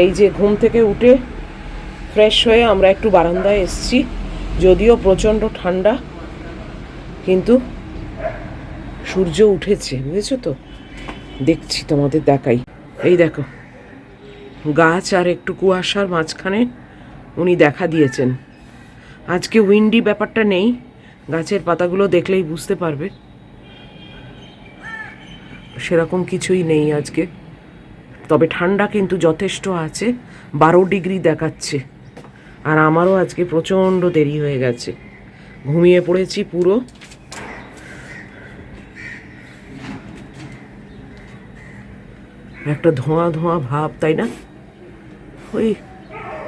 এই যে ঘুম থেকে উঠে ফ্রেশ হয়ে আমরা একটু বারান্দায় এসেছি, যদিও প্রচণ্ড ঠান্ডা, কিন্তু সূর্য উঠেছে, বুঝেছো তো? দেখছি, তোমাদের দেখাই। এই দেখো, গাছ আর একটু কুয়াশার মাঝখানে উনি দেখা দিয়েছেন। আজকে উইন্ডি ব্যাপারটা নেই, গাছের পাতাগুলো দেখলেই বুঝতে পারবে, সেরকম কিছুই নেই আজকে। তবে ঠান্ডা কিন্তু যথেষ্ট আছে, 12 ডিগ্রি দেখাচ্ছে। আর আমারও আজকে প্রচণ্ড দেরি হয়ে গেছে, ঘুমিয়ে পড়েছি পুরো। একটা ধোঁয়া ধোঁয়া ভাব, তাই না? ওই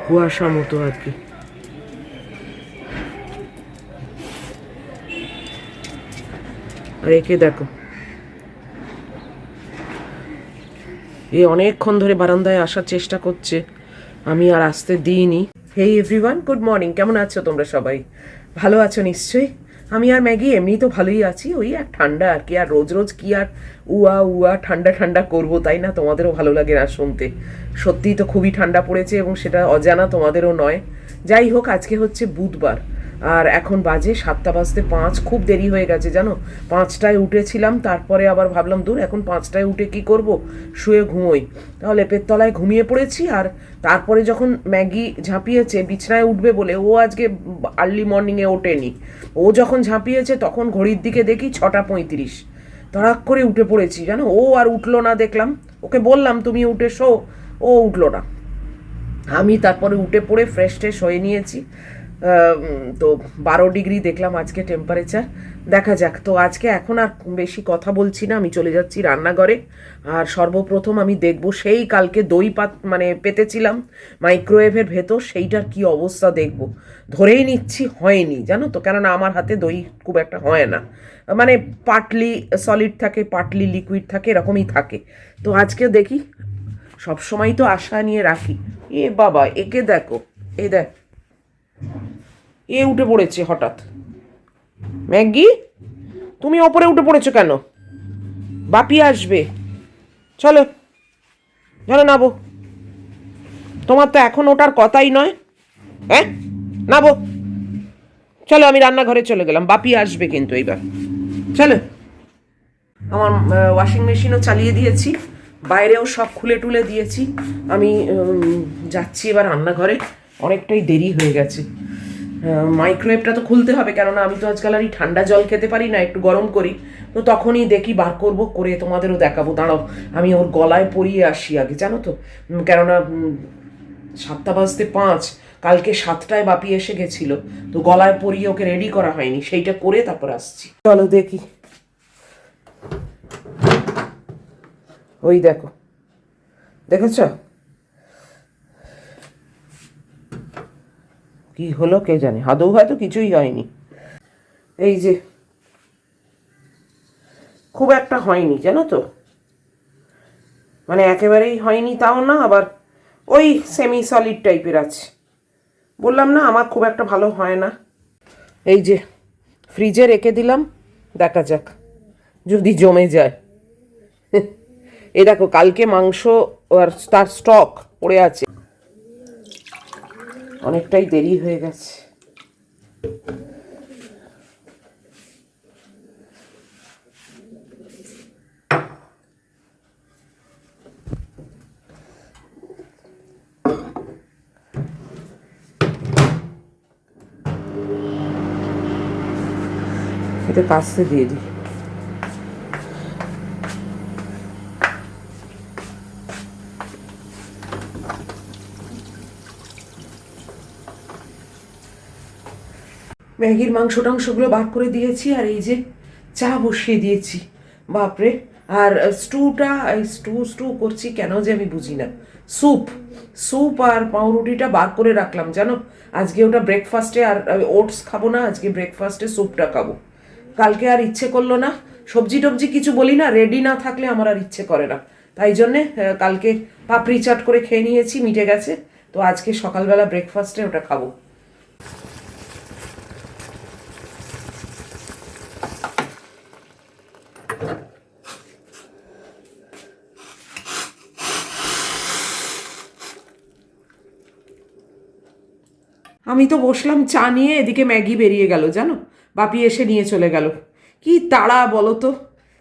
কুয়াশা মতো আর কি। আর একে দেখো, এ অনেকক্ষণ ধরে বারান্দায় আসার চেষ্টা করছে, আমি আর আসতে দিইনি। হেই এভরিওয়ান, গুড মর্নিং। কেমন আছো তোমরা সবাই? ভালো আছো নিশ্চয়ই। আমি আর ম্যাগি এমনি তো ভালোই আছি, ওই এক ঠান্ডা আর কি। আর রোজ রোজ কি আর উয়া উয়া ঠান্ডা ঠান্ডা করবো, তাই না? তোমাদেরও ভালো লাগে না শুনতে? সত্যিই তো খুবই ঠান্ডা পড়েছে, এবং সেটা অজানা তোমাদেরও নয়। যাই হোক, আজকে হচ্ছে বুধবার, আর এখন বাজে 7:05। খুব দেরি হয়ে গেছে জানো। 5টায় উঠেছিলাম, তারপরে আবার ভাবলাম দূর, এখন 5টায় উঠে কি করব, শুয়ে ঘুমোই। তাহলে লেপের তলায় ঘুমিয়ে পড়েছি। আর তারপরে যখন ম্যাগি ঝাঁপিয়েছে বিছনায় উঠবে বলে, ও আজকে আর্লি মর্নিংয়ে ওঠেনি। ও যখন ঝাঁপিয়েছে তখন ঘড়ির দিকে দেখি 6:35। তড়াক করে উঠে পড়েছি জানো। ও আর উঠলো না, দেখলাম। ওকে বললাম তুমি উঠে শো, ও উঠলো না। আমি তারপরে উঠে পড়ে ফ্রেশ ট্রেশ হয়ে নিয়েছি। তো 12 ডিগ্রি দেখলাম আজকে টেম্পারেচার। দেখা যাক। তো আজকে এখন আর বেশি কথা বলছি না, আমি চলে যাচ্ছি রান্নাঘরে। আর সর্বপ্রথম আমি দেখব সেই কালকে দই মানে পেতেছিলাম মাইক্রোওয়েভের ভেতর, সেইটার কি অবস্থা দেখব। ধরেই নিচ্ছি হয়নি, জানো তো, কেননা আমার হাতে দই খুব একটা হয় না। মানে পার্টলি সলিড থাকে, পার্টলি লিকুইড থাকে, এরকমই থাকে। তো আজকে দেখি, সবসময় তো আশা নিয়ে রাখি। এ বাবা, একে দেখো, এ দেখ, এ উঠে পড়েছে হঠাৎ। ম্যাগি, তুমি ওপরে উঠে পড়েছো কেন? বাপি আসবে, চলো, চলো নাবো। তোমার তো এখন ওটার কথাই নয়। হ্যাঁ, নাবো, চলো। আমি রান্নাঘরে চলে গেলাম, বাপি আসবে কিন্তু এইবার, চলো। আমার ওয়াশিং মেশিনও চালিয়ে দিয়েছি, বাইরেও সব খুলে টুলে দিয়েছি। আমি যাচ্ছি এবার রান্নাঘরে, অনেকটাই দেরি হয়ে গেছে। মাইক্রোওয়েভটা তো খুলতে হবে, কেননা আমি তো আজকাল আর এই ঠান্ডা জল খেতে পারি না, একটু গরম করি। তো তখনই দেখি বার করব, করে তোমাদেরও দেখাবো। দাঁড়াও, আমি ওর গলায় পরিয়ে আসি আগে, জানো তো, কেননা 7:05, কালকে 7টায় বাপি এসে গেছিল, তো গলায় পরিয়ে ওকে রেডি করা হয়নি, সেইটা করে তারপর আসছি। চলো দেখি। ওই দেখো, দেখেছ কি হলো কে জানে, আদৌ হয়তো কিছুই হয়নি। এই যে, খুব একটা হয়নি জানো তো, মানে একেবারেই হয়নি তাও না, আবার ওই সেমি সলিড টাইপের আছে। বললাম না, আমার খুব একটা ভালো হয় না। এই যে ফ্রিজে রেখে দিলাম, দেখা যাক যদি জমে যায়। এই দেখো, কালকে মাংস আর তার স্টক পড়ে আছে। অনেকটাই দেরি হয়ে গেছে। এটা কাস্তে দিয়ে দিই। ম্যাগির মাংস টাংসগুলো বার করে দিয়েছি, আর এই যে চা বসিয়ে দিয়েছি। বাপরে! আর স্টুটা, স্টু করছি কেন যে আমি বুঝি না। স্যুপ স্যুপ আর পাউরুটিটা বার করে রাখলাম জানো। আজকে ওটা ব্রেকফাস্টে, আর ওটস খাবো না আজকে, ব্রেকফাস্টে স্যুপটা খাবো। কালকে আর ইচ্ছে করলো না, সবজি টবজি কিছু বলি না, রেডি না থাকলে আমার আর ইচ্ছে করে না। তাই জন্যে কালকে পাপড়ি চাট করে খেয়ে নিয়েছি, মিটে গেছে। তো আজকে সকালবেলা ব্রেকফাস্টে ওটা খাবো। আমি তো বসলাম চা নিয়ে, এদিকে ম্যাগি বেরিয়ে গেল জানো, বাপি এসে নিয়ে চলে গেল। কি তাড়া বলো তো,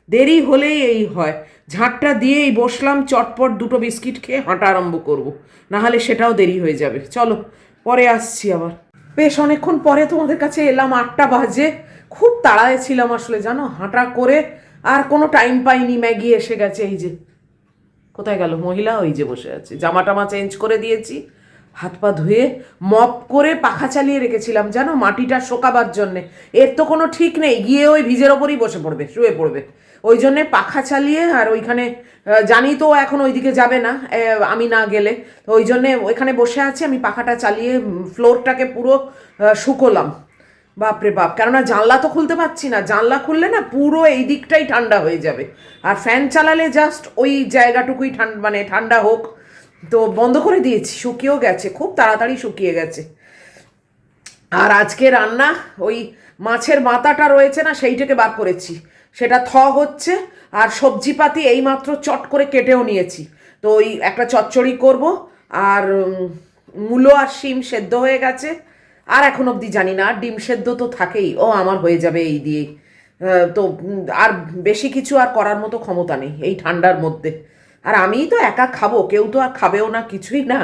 দেরি হলেই এই হয়। ঝাঁটটা দিয়েই বসলাম, চটপট দুটো বিস্কিট খেয়ে হাঁটা আরম্ভ করব, নাহলে সেটাও দেরি হয়ে যাবে। চলো পরে আসছি আবার। বেশ অনেকক্ষণ পরে তোমাদের কাছে এলাম, 8টা বাজে। খুব তাড়ায় ছিলাম আসলে জানো, হাঁটা করে আর কোনো টাইম পাইনি। ম্যাগি এসে গেছে, এই যে। কোথায় গেল মহিলা? ওই যে বসে আছে। জামা টামা চেঞ্জ করে দিয়েছি, হাত পা ধুয়ে মপ করে পাখা চালিয়ে রেখেছিলাম জানো, মাটিটা শোকাবার জন্যে। এর তো কোনো ঠিক নেই, গিয়ে ওই ভিজের ওপরই বসে পড়বে, শুয়ে পড়বে। ওই জন্যে পাখা চালিয়ে, আর ওইখানে জানি তো এখন ওইদিকে যাবে না আমি না গেলে, তো ওই জন্যে ওইখানে বসে আছি। আমি পাখাটা চালিয়ে ফ্লোরটাকে পুরো শুকোলাম। বাপরে বাপ, কেননা জানলা তো খুলতে পারছি না, জানলা খুললে না পুরো এই দিকটাই ঠান্ডা হয়ে যাবে। আর ফ্যান চালালে জাস্ট ওই জায়গাটুকুই ঠান্ডা, মানে ঠান্ডা হোক। তো বন্ধ করে দিয়েছি, শুকিয়েও গেছে, খুব তাড়াতাড়ি শুকিয়ে গেছে। আর আজকে রান্না ওই মাছের মাথাটা রয়েছে না, সেইটাকে বার করেছি, সেটা হচ্ছে। আর সবজিপাতি এইমাত্র চট করে কেটেও নিয়েছি। তো ওই একটা চচ্চড়ি করব। আর মূলো আর শিম সেদ্ধ হয়ে গেছে। আর এখন অবধি জানি না, আর ডিম সেদ্ধ তো থাকেই, ও আমার হয়ে যাবে এই দিয়েই। তো আর বেশি কিছু আর করার মতো ক্ষমতা নেই এই ঠান্ডার মধ্যে। আর আমিই তো একা খাবো, কেউ তো আর খাবেও না, কিছুই না।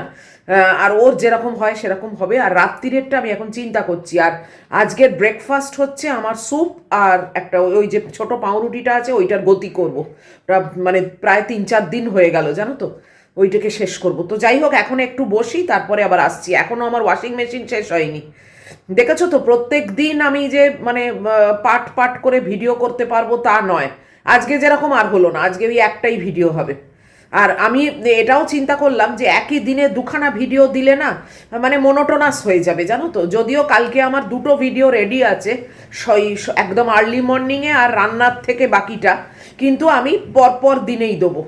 আর ওর যেরকম হয় সেরকম হবে। আর রাত্রিরেরটা আমি এখন চিন্তা করছি। আর আজকের ব্রেকফাস্ট হচ্ছে আমার স্যুপ আর একটা ওই যে ছোট পাউরুটিটা আছে, ওইটার গতি করব। মানে প্রায় 3-4 দিন হয়ে গেল জানো তো, ওইটাকে শেষ করব। তো যাই হোক, এখন একটু বসি, তারপরে আবার আসছি। এখনও আমার ওয়াশিং মেশিন শেষ হয়নি। দেখেছো তো, প্রত্যেক দিন আমি যে মানে পাট পাট করে ভিডিও করতে পারবো তা নয়। আজকে যেরকম আর হলো না, আজকে ওই একটাই ভিডিও হবে। আর আমি এটাও চিন্তা করলাম যে একই দিনে দুখানা ভিডিও দিলে না মানে মোনোটোনাস হয়ে যাবে জানো তো। যদিও কালকে আমার দুটো ভিডিও রেডি আছে, একদম আর্লি মর্নিংয়ে আর রান্নার থেকে বাকিটা, কিন্তু আমি পরপর দিনেই দেবো।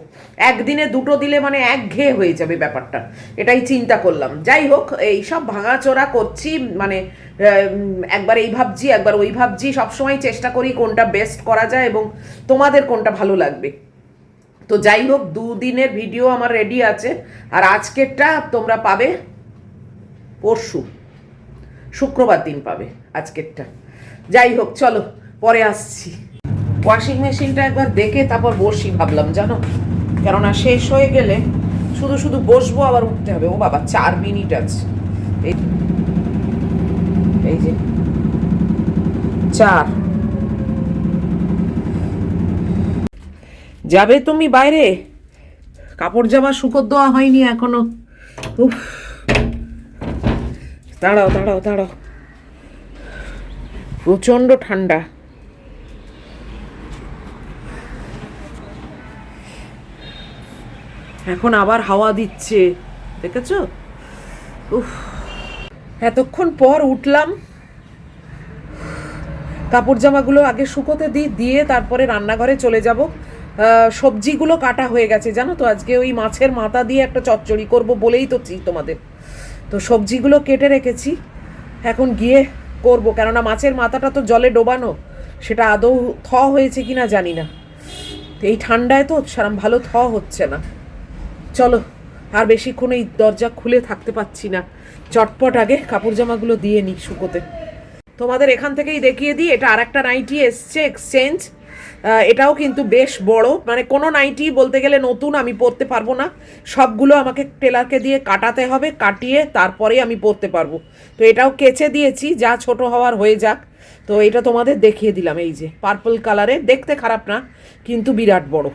একদিনে দুটো দিলে মানে একঘেয়ে হয়ে যাবে ব্যাপারটা, এটাই চিন্তা করলাম। যাই হোক, এই সব ভাঙাচোরা করছি, মানে একবার এই ভাবছি একবার ওই ভাবছি, সবসময় চেষ্টা করি কোনটা বেস্ট করা যায় এবং তোমাদের কোনটা ভালো লাগবে। তো যাই হোক, 2 দিনের ভিডিও আমার রেডি আছে। আর আজকেরটা তোমরা পাবে পরশু, শুক্রবার দিন পাবে আজকেরটা। যাই হোক, চলো পরে আসছি। ওয়াশিং মেশিনটা একবার দেখে তারপর বসি ভাবলাম জানো, কেননা শেষ হয়ে গেলে শুধু শুধু বসবো, আবার উঠতে হবে। ও বাবা, 4 মিনিট আছে। এই যে 4। যাবে তুমি বাইরে? কাপড় জামা শুকোর দেওয়া হয়নি এখনো। উফ, দাঁড়াও দাঁড়াও দাঁড়াও, প্রচন্ড ঠান্ডা। এখন আবার হাওয়া দিচ্ছে, দেখেছো? উফ, এতক্ষণ পর উঠলাম। কাপড় জামাগুলো আগে শুকোতে দিয়ে তারপরে রান্নাঘরে চলে যাব। সবজিগুলো কাটা হয়ে গেছে জানো তো, আজকে ওই মাছের মাথা দিয়ে একটা চচ্চড়ি করব বলেই তো তোমাদের। তো সবজিগুলো কেটে রেখেছি, এখন গিয়ে করব। কেননা মাছের মাথাটা তো জলে ডোবানো, সেটা আদৌ হয়েছে কিনা জানি না। এই ঠান্ডায় তো সেরকম ভালো হচ্ছে না। চলো, আর বেশিক্ষণ এই দরজা খুলে থাকতে পাচ্ছি না, চটপট আগে কাপড় জামাগুলো দিয়ে নিই শুকোতে। তোমাদের এখান থেকেই দেখিয়ে দিই, এটা আর একটা নাইটি এসছে এক্সচেঞ্জ। এটাও কিন্তু বেশ বড়, মানে কোনো নাইটি বলতে গেলে নতুন আমি পরতে পারবো না, সবগুলো আমাকে টেলারকে দিয়ে কাটাতে হবে, কাটিয়ে তারপরে আমি পরতে পারবো। তো এটাও কেচে দিয়েছি, যা ছোট হওয়ার হয়ে যাক। তো এটা তোমাদের দেখিয়ে দিলাম। এই যে পার্পল কালারে, দেখতে খারাপ না কিন্তু বিরাট বড়।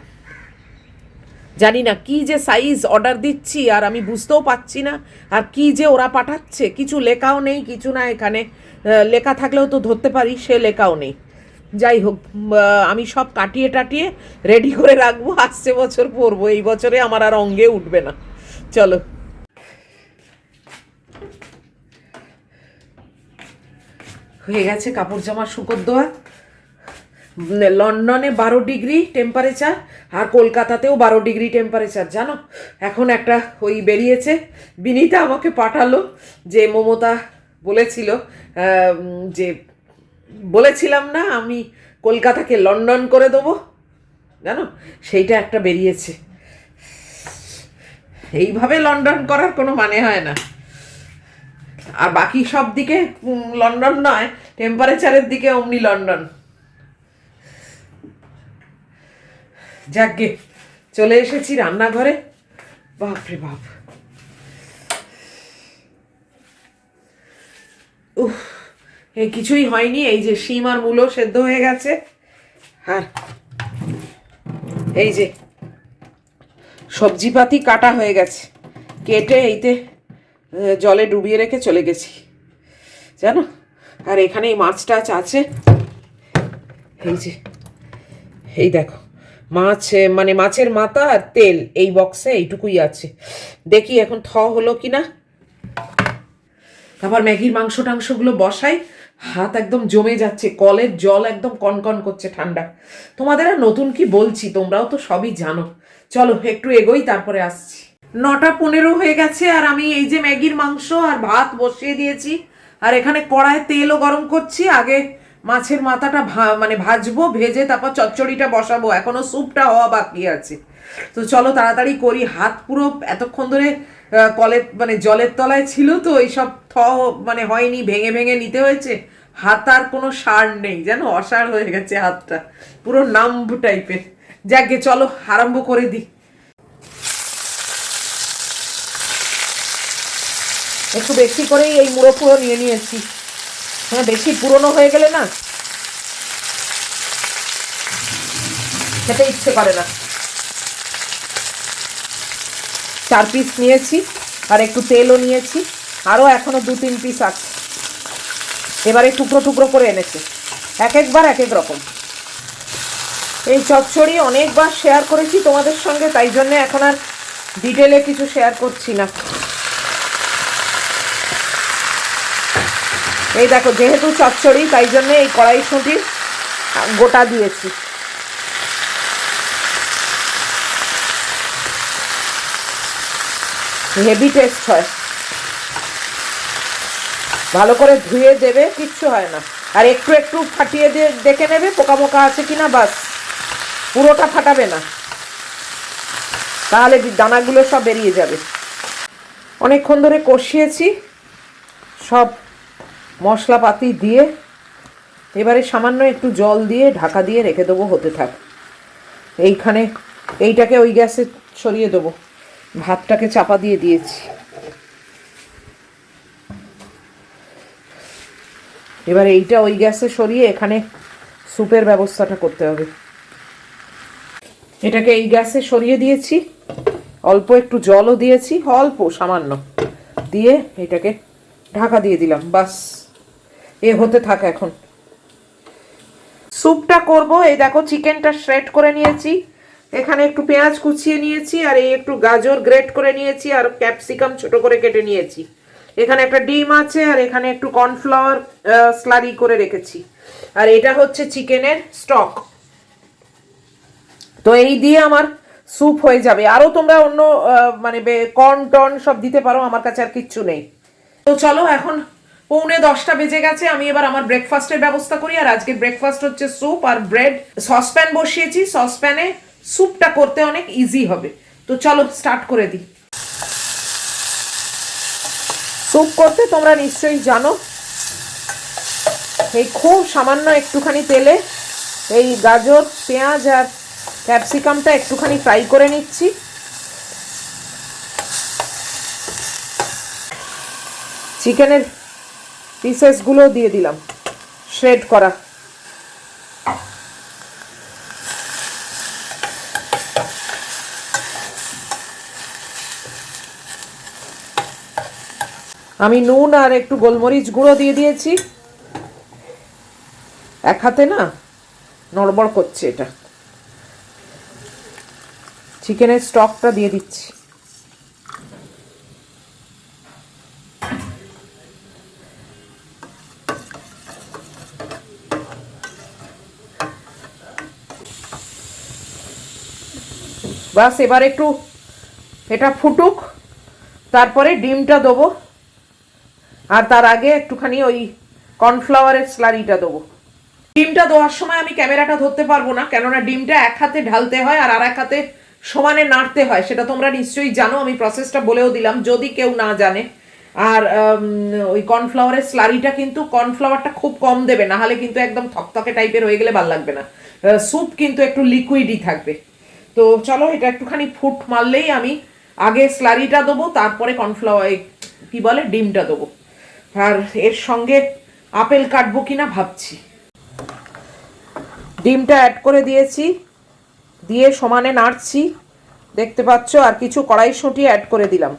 জানি না কি যে সাইজ অর্ডার দিচ্ছি, আর আমি বুঝতেও পারছি না আর কি যে ওরা পাঠাচ্ছে। কিছু লেখাও নেই, কিছু না, এখানে লেখা থাকলেও তো ধরতে পারি, সে লেখাও নেই। যাই হোক, আমি সব কাটিয়ে টাটিয়ে রেডি করে রাখবো, আসছে বছর পরবো, এই বছরে আমার আর অঙ্গে উঠবে না। চলো, হয়ে গেছে কাপড় জামা শুকোর দেওয়া। লন্ডনে 12 ডিগ্রি টেম্পারেচার, আর কলকাতাতেও 12 ডিগ্রি টেম্পারেচার জানো। এখন একটা ওই বেরিয়েছে, বিনীতা আমাকে পাঠালো, যে মমতা বলেছিল, যে বলেছিলাম না আমি কলকাতাকে লন্ডন করে দেবো, জানো, সেইটা একটা বেরিয়েছে। এইভাবে লন্ডন করার কোনো মানে হয় না। আর বাকি সব দিকে লন্ডন নয়, টেম্পারেচারের দিকে অমনি লন্ডন। যাকগে, চলে এসেছি রান্নাঘরে। বাপরে বাপ, উফ, কিছুই হয়নি। এই যে শিম আর মূলো সেদ্ধ হয়ে গেছে, আর এই যে সবজিপাতি কাটা হয়ে গেছে, কেটে এইতে জলে ডুবিয়ে রেখে চলে গেছি জানো। আর এখানে এই মাছ টাছ আছে, এই যে এই দেখো মাছ, মানে মাছের মাথা আর তেল এই বক্সে এইটুকুই আছে। দেখি এখন হলো কিনা। তারপর ম্যাগির মাংস টাংসগুলো বসাই, হাত একদম জমে যাচ্ছে, কলের জল একদম কনকন করছে ঠান্ডা। তোমাদের আর নতুন কি বলছি, তোমরাও তো সবই জানো। চলো একটু এগোই, তারপরে আসছি। 9:15 হয়ে গেছে, আর আমি এই যে ম্যাগির মাংস আর ভাত বসিয়ে দিয়েছি, আর এখানে কড়ায় তেলও গরম করছি। আগে মাছের মাথাটা মানে ভাজবো, ভেজে তারপর চচ্চড়িটা বসাবো, এখনো স্যুপটা হওয়া বাকি আছে। তো চলো তাড়াতাড়ি করি। হাত পুরো এতক্ষণ ধরে কলের মানে জলের তলায় ছিল, তো এইসব মানে হয়নি, ভেঙে ভেঙে নিতে হয়েছে। হাত আর কোনো সার নেই যেন, অসাড় হয়ে গেছে হাতটা, পুরো নাম্বু টাইপের। যাকে চলো আরম্ভ করে দিই। একটু বেশি করেই এই মুড়ো ফুড়ো নিয়ে নিয়েছি, হ্যাঁ বেশি পুরনো হয়ে গেলে না খেতে ইচ্ছে করে না। 4 পিস নিয়েছি, আর একটু তেলও নিয়েছি, আরও এখনো 2-3 পিস আছে। এবারে টুকরো টুকরো করে এনেছে, এক একবার এক এক রকম। এই চচ্চড়ি অনেকবার শেয়ার করেছি তোমাদের সঙ্গে, তাই জন্য এখন আর ডিটেলে কিছু শেয়ার করছি না। এই দেখো, যেহেতু চচ্চড়ি তাই জন্য এই কড়াইশুঁটি গোটা দিয়েছি। হেভি টেস্ট হয়, ভালো করে ধুয়ে দেবে, কিচ্ছু হয় না। আর একটু একটু ফাটিয়ে দিয়ে দেখে নেবে পোকা মোকা আছে কিনা, বাস, পুরোটা ফাটাবে না, তাহলে দানাগুলো সব বেরিয়ে যাবে। অনেকক্ষণ ধরে কষিয়েছি সব মশলাপাতি দিয়ে, এবারে সামান্য একটু জল দিয়ে ঢাকা দিয়ে রেখে দেবো, হতে থাক। এইখানে এইটাকে ওই গ্যাসে সরিয়ে দেবো, ভাতটাকে চাপা দিয়ে দিয়েছি। এবার এইটা ওই গ্যাসে সরিয়ে এখানে স্যুপের ব্যবস্থাটা করতে হবে। এটাকে এই গ্যাসে সরিয়ে দিয়েছি, অল্প একটু জলও দিয়েছি, অল্প সামান্য দিয়ে এটাকে ঢাকা দিয়ে দিলাম, বাস এ হতে থাক। এখন স্যুপটা করব। এই দেখো চিকেনটা শ্রেড করে নিয়েছি, এখানে একটু পেঁয়াজ কুচিয়ে নিয়েছি, আর এই একটু গাজর গ্রেট করে নিয়েছি, আর ক্যাপসিকাম ছোট করে কেটে নিয়েছি। এখানে একটা ডিম আছে, আর এখানে একটু কর্নফ্লাওয়ার স্লারি করে রেখেছি, আর এটা হচ্ছে চিকেনের স্টক। তো এই দিয়ে আমার স্যুপ হয়ে যাবে। আরও তোমরা অন্য মানে কর্ন টর্ন সব দিতে পারো, আমার কাছে আর কিচ্ছু নেই। তো চলো, এখন 9:45 বেজে গেছে, আমি এবার আমার ব্রেকফাস্টের ব্যবস্থা করি। আর আজকে ব্রেকফাস্ট হচ্ছে স্যুপ আর ব্রেড। সসপ্যান বসিয়েছি, সসপ্যানে স্যুপটা করতে অনেক ইজি হবে। তো চলো স্টার্ট করে দিই। স্যুপ করতে তোমরা নিশ্চয়ই জানো, এই খুব সামান্য একটুখানি তেলে এই গাজর, পেঁয়াজ আর ক্যাপসিকামটা একটুখানি ফ্রাই করে নিচ্ছি। চিকেনের পিসেসগুলো দিয়ে দিলাম শ্রেড করা। আমি নুন আর একটু গোলমরিচ গুঁড়ো দিয়ে দিয়েছি। এক হাতে না নড়বড় করছে এটা। চিকেনের স্টকটা দিয়ে দিচ্ছি। বাস এবার একটু এটা ফুটুক, তারপরে ডিমটা দেবো, আর তার আগে একটুখানি ওই কর্নফ্লাওয়ারের স্লারিটা দেবো। ডিমটা দেওয়ার সময় আমি ক্যামেরাটা ধরতে পারবো না, কেননা ডিমটা এক হাতে ঢালতে হয় আর এক হাতে সমানে নাড়তে হয়, সেটা তোমরা নিশ্চয়ই জানো, আমি প্রসেসটা বলেও দিলাম যদি কেউ না জানে। আর ওই কর্নফ্লাওয়ারের স্লারিটা কিন্তু কর্নফ্লাওয়ারটা খুব কম দেবে, না হলে কিন্তু একদম থকথকে টাইপের হয়ে গেলে ভালো লাগবে না। স্যুপ কিন্তু একটু লিকুইডই থাকবে। তো চলো এটা একটুখানি ফুট মারলেই আমি আগে স্লারিটা দেবো, তারপরে কর্নফ্লাওয়ার কি বলে ডিমটা দেবো। আর এর সঙ্গে আপেল কাটবো কিনা ভাবছি। ডিমটা অ্যাড করে দিয়েছি, দিয়ে সমানে নাড়ছি, দেখতে পাচ্ছ। আর কিছু কড়াইশুঁটি অ্যাড করে দিলাম,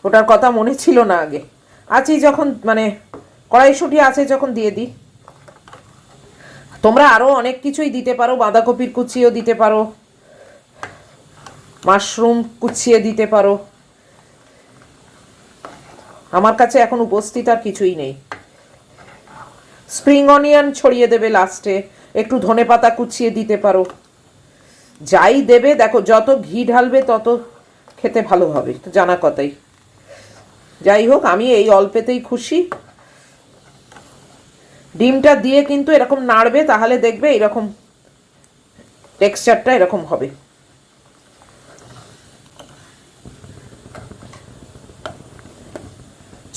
ওটার কথা মনে ছিল না আগে। আছি যখন, মানে কড়াইশুঁটি আছে যখন দিয়ে দিই। তোমরা আরও অনেক কিছুই দিতে পারো, বাঁধাকপির কুচিও দিতে পারো, মাশরুম কুচিয়ে দিতে পারো। আমার কাছে এখন উপস্থিত আর কিছুই নেই। স্প্রিং অনিয়ন ছড়িয়ে দেবে লাস্টে, একটু ধনেপাতা কুচিয়ে দিতে পারো। যাই দেবে দেখো, যত ঘি ঢালবে তত খেতে ভালো হবে, তো জানা কথাই। যাই হোক, আমি এই অল্পেতেই খুশি। ডিমটা দিয়ে কিন্তু এরকম নাড়বে, তাহলে দেখবে এরকম টেক্সচারটা এরকম হবে।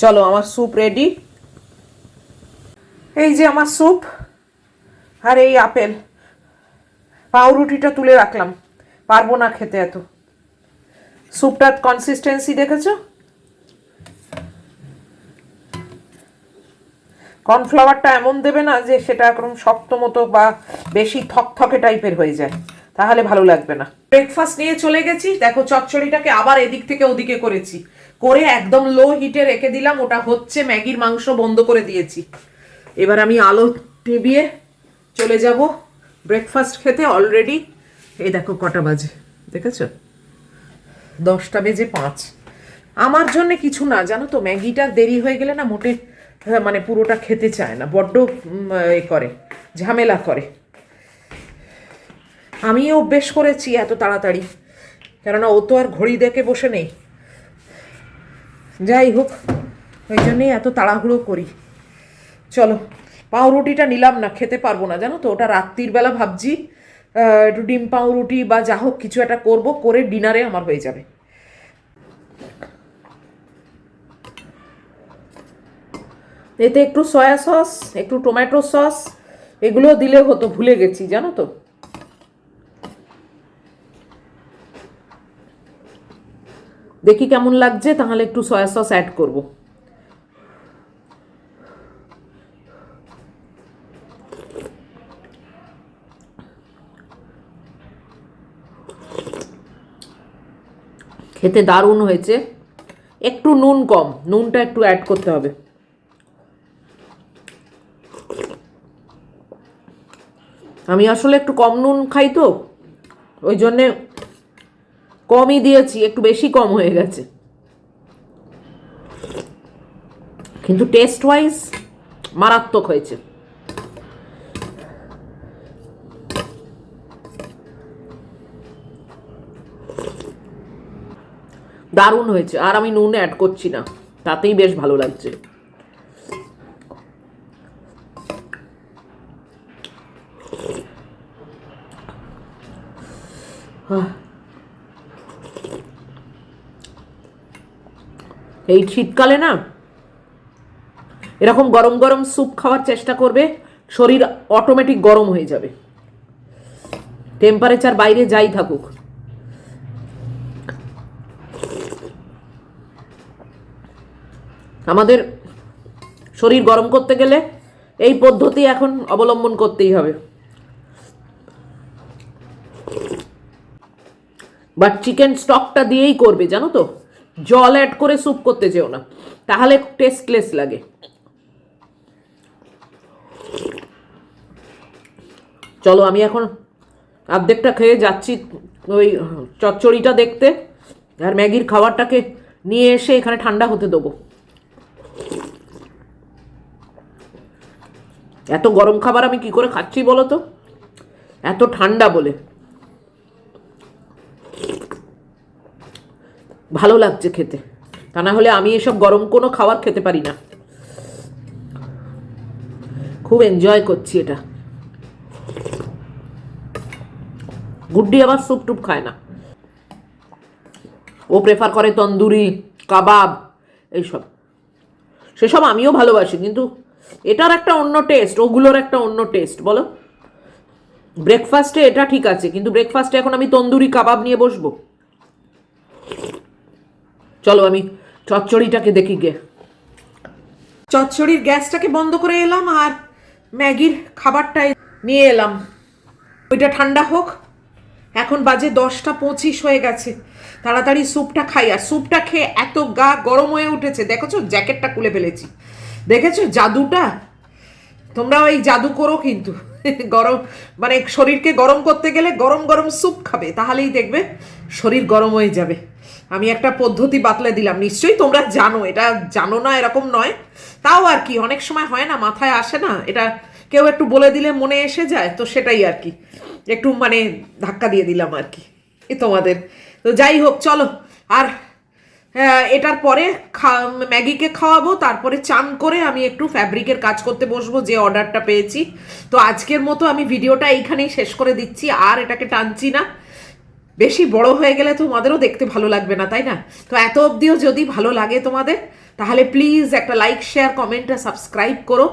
চলো, আমার স্যুপ রেডি। এই যে আমার স্যুপ, আর এই আপেল। পাউরুটিটা তুলে রাখলাম, পারবো না খেতে এত। স্যুপটার কনসিস্টেন্সি দেখেছো? কর্নফ্লাওয়ারটা এমন দেবে না যে সেটা একদম শক্ত মতো বা বেশি থকথকে টাইপের হয়ে যায়, তাহলে ভালো লাগবে না। ব্রেকফাস্ট নিয়ে চলে গেছি। দেখো চচ্চড়িটাকে আবার এদিক থেকে ওদিকে করেছি, করে একদম লো হিটে রেখে দিলাম। ওটা হচ্ছে, ম্যাগির মাংস বন্ধ করে দিয়েছি। এবার আমি আলো টেবিয়ে চলে যাব ব্রেকফাস্ট খেতে। অলরেডি এই দেখো কটা বাজে, দেখেছো? 10:05। আমার জন্য কিছু না, জানো তো, ম্যাগিটা দেরি হয়ে গেলে না মোটে মানে পুরোটা খেতে চায় না, বড্ড এ করে, ঝামেলা করে। আমিও অভ্যেস করেছি এত তাড়াতাড়ি, কেননা ও তো আর ঘড়ি দেখে বসে নেই। যাই হোক, ওই জন্যেই এত তাড়াহুড়ো করি। চলো, পাউরুটিটা নিলাম না, খেতে পারবো না জানো তো। ওটা রাত্রির বেলা ভাবছি একটু ডিম পাউরুটি বা যা হোক কিছু একটা করবো, করে ডিনারে আমার হয়ে যাবে। এতে একটু সয়া সস, একটু টমেটো সস, এগুলো দিলে হতো, ভুলে গেছি জানো তো। দেখি কেমন লাগছে, তাহলে একটু সয়া সস অ্যাড করব। খেতে দারুণ হয়েছে। একটু নুন কম, নুনটা একটু অ্যাড করতে হবে। আমি আসলে একটু কম নুন খাই তো, ওই জন্যে কমই দিয়েছি, একটু বেশি কম হয়ে গেছে। কিন্তু টেস্ট ওয়াইজ মারাত্মক হয়েছে। দারুণ হয়েছে। আর আমি নুন অ্যাড করছি না, তাতেই বেশ ভালো লাগছে। এই শীতকালে না এরকম গরম গরম স্যুপ খাওয়ার চেষ্টা করবে, শরীর অটোমেটিক গরম হয়ে যাবে, টেম্পারেচার বাইরে যাই থাকুক। আমাদের শরীর গরম করতে গেলে এই পদ্ধতি এখন অবলম্বন করতেই হবে। বাট চিকেন স্টকটা দিয়েই করবে জানো তো, জল অ্যাড করে স্যুপ করতে যেও না, তাহলে টেস্টলেস লাগে। চলো, আমি এখন অর্ধেকটা খেয়ে যাচ্ছি ওই চচ্চড়িটা দেখতে, আর ম্যাগির খাবারটাকে নিয়ে এসে এখানে ঠান্ডা হতে দেবো। এত গরম খাবার আমি কি করে খাচ্ছি বলো তো, এত ঠান্ডা বলে। ভালো লাগছে খেতে, তা না হলে আমি এসব গরম কোনো খাবার খেতে পারি না। খুব এনজয় করছি এটা। গুড্ডি আবার স্যুপ টুপ খায় না, ও প্রেফার করে তন্দুরি, কাবাব এইসব। সেসব আমিও ভালোবাসি, কিন্তু এটার একটা অন্য টেস্ট, ওগুলোর একটা অন্য টেস্ট। বলো, ব্রেকফাস্টে এটা ঠিক আছে, কিন্তু ব্রেকফাস্টে এখন আমি তন্দুরি কাবাব নিয়ে বসবো? চলো আমি চচ্চড়িটাকে দেখি গে। চচ্চড়ির গ্যাসটাকে বন্ধ করে এলাম আর ম্যাগির খাবারটাই নিয়ে এলাম। ওইটা ঠান্ডা হোক। এখন বাজে 10:25 হয়ে গেছে। তাড়াতাড়ি স্যুপটা খাই। আর স্যুপটা খেয়ে এত গা গরম হয়ে উঠেছে, দেখেছো জ্যাকেটটা খুলে ফেলেছি, দেখেছো জাদুটা? তোমরা ওই জাদু করো কিন্তু গরম মানে শরীরকে গরম করতে গেলে গরম গরম স্যুপ খাবে, তাহলেই দেখবে শরীর গরম হয়ে যাবে। আমি একটা পদ্ধতি বাতলে দিলাম, নিশ্চয়ই তোমরা জানো, এটা জানো না এরকম নয়, তাও আর কি অনেক সময় হয় না, মাথায় আসে না, এটা কেউ একটু বলে দিলে মনে এসে যায়, তো সেটাই আর কি একটু মানে ধাক্কা দিয়ে দিলাম আর কি তোমাদের। তো যাই হোক, চলো। আর এটার পরে ম্যাগিকে খাওয়াবো, তারপরে চান করে আমি একটু ফ্যাব্রিকের কাজ করতে বসবো, যে অর্ডারটা পেয়েছি। তো আজকের মতো আমি ভিডিওটা এইখানেই শেষ করে দিচ্ছি, আর এটাকে টানছি না। বেশি বড় হয়ে গেলে তোমাদেরও দেখতে ভালো লাগবে না, তাই না? তো এত অবধিও যদি ভালো লাগে তোমাদের, তাহলে প্লিজ একটা লাইক, শেয়ার, কমেন্ট আর সাবস্ক্রাইব করো।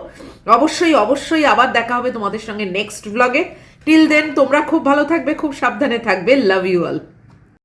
অবশ্যই অবশ্যই আবার দেখা হবে তোমাদের সঙ্গে নেক্সট ব্লগে। টিল দেন তোমরা খুব ভালো থাকবে, খুব সাবধানে থাকবে। Love you all.